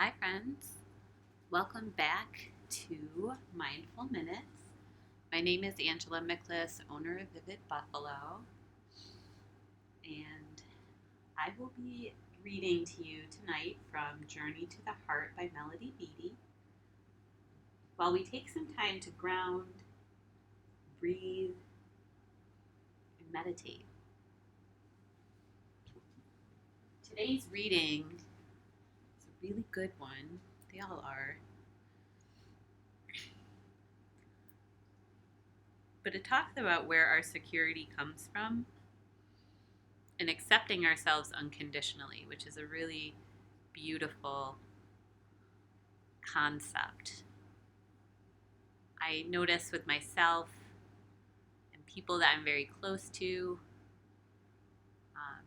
Hi, friends. Welcome back to Mindful Minutes. My name is Angela Miklas, owner of Vivid Buffalo, and I will be reading to you tonight from Journey to the Heart by Melody Beattie. While we take some time to ground, breathe, and meditate. Today's reading is a really good one. They all are. But it talks about where our security comes from and accepting ourselves unconditionally, which is a really beautiful concept. I notice with myself and people that I'm very close to, um,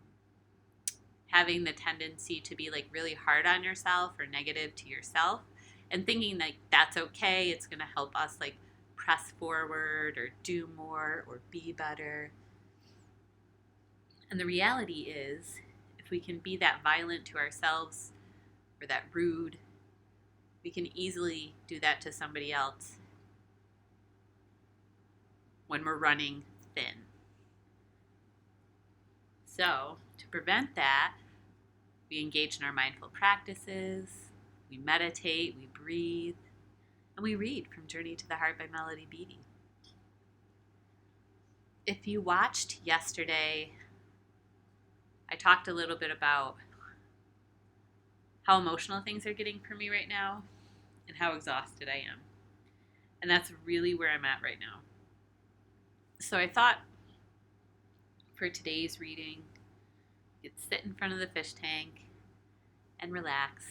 having the tendency to be like really hard on yourself or negative to yourself and thinking like that's okay, it's going to help us like press forward or do more or be better. And the reality is, if we can be that violent to ourselves or that rude, we can easily do that to somebody else when we're running thin. So, to prevent that, we engage in our mindful practices, we meditate, we breathe, and we read from Journey to the Heart by Melody Beattie. If you watched yesterday, I talked a little bit about how emotional things are getting for me right now and how exhausted I am. And that's really where I'm at right now. So I thought for today's reading, you could sit in front of the fish tank and relax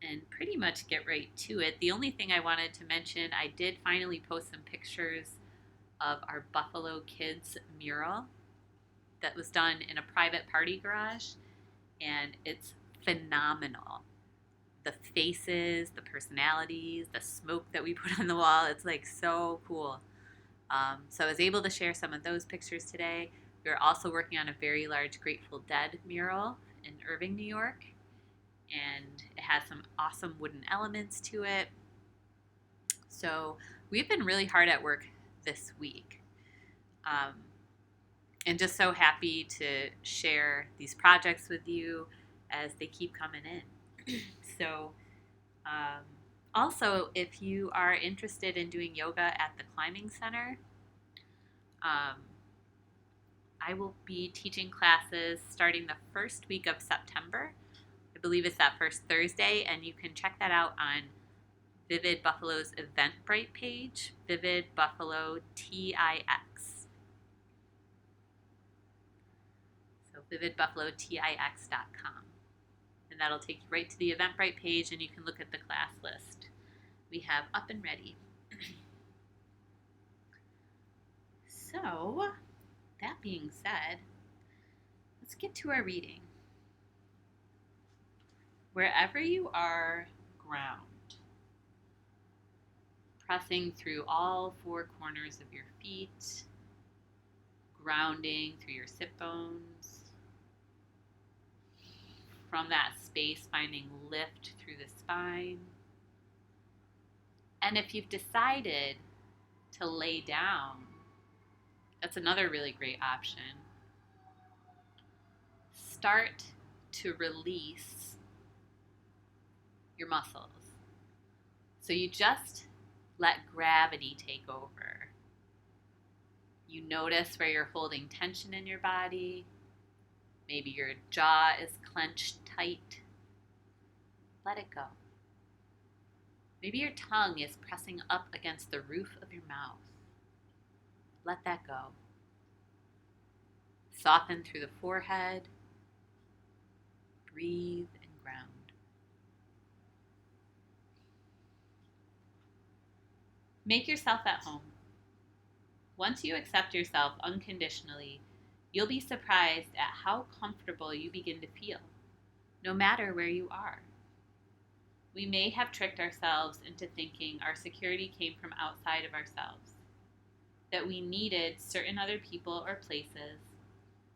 and pretty much get right to it. The only thing I wanted to mention, I did finally post some pictures of our Buffalo Kids mural that was done in a private party garage, and it's phenomenal. The faces, the personalities, the smoke that we put on the wall, it's like so cool. So I was able to share some of those pictures today. We are also working on a very large Grateful Dead mural in Irving, New York, and it has some awesome wooden elements to it. So we've been really hard at work this week. And just so happy to share these projects with you as they keep coming in. So, also, if you are interested in doing yoga at the climbing center, I will be teaching classes starting the first week of September. I believe it's that first Thursday, and you can check that out on Vivid Buffalo's Eventbrite page, Vivid Buffalo TIX. So vividbuffalotix.com. And that'll take you right to the Eventbrite page, and you can look at the class list we have up and ready. So, that being said, let's get to our reading. Wherever you are, ground. Pressing through all four corners of your feet, grounding through your sit bones. From that space, finding lift through the spine. And if you've decided to lay down, that's another really great option. Start to release your muscles. So you just let gravity take over. You notice where you're holding tension in your body. Maybe your jaw is clenched tight. Let it go. Maybe your tongue is pressing up against the roof of your mouth. Let that go. Soften through the forehead. Breathe and ground. Make yourself at home. Once you accept yourself unconditionally, you'll be surprised at how comfortable you begin to feel, no matter where you are. We may have tricked ourselves into thinking our security came from outside of ourselves, that we needed certain other people or places,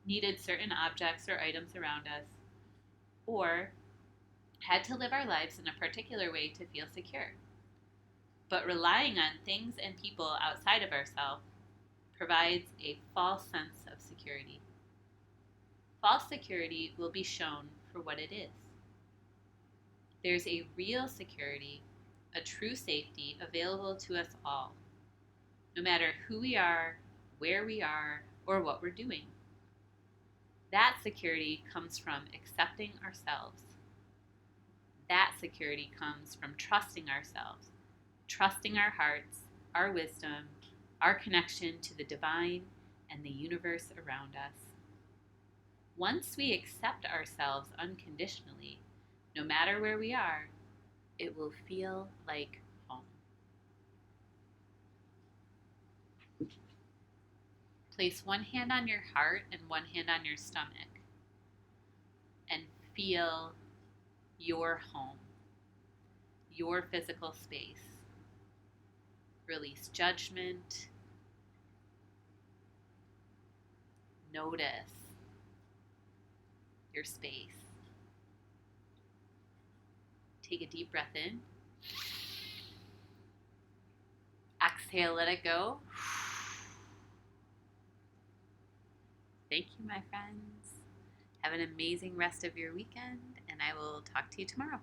needed certain objects or items around us, or had to live our lives in a particular way to feel secure. But relying on things and people outside of ourselves provides a false sense of security. False security will be shown for what it is. There's a real security, a true safety available to us all, no matter who we are, where we are, or what we're doing. That security comes from accepting ourselves. That security comes from trusting ourselves, trusting our hearts, our wisdom, our connection to the divine and the universe around us. Once we accept ourselves unconditionally, no matter where we are, it will feel like home. Place one hand on your heart and one hand on your stomach and feel your home, your physical space. Release judgment. Notice your space. Take a deep breath in. Exhale, let it go. Thank you, my friends. Have an amazing rest of your weekend, and I will talk to you tomorrow.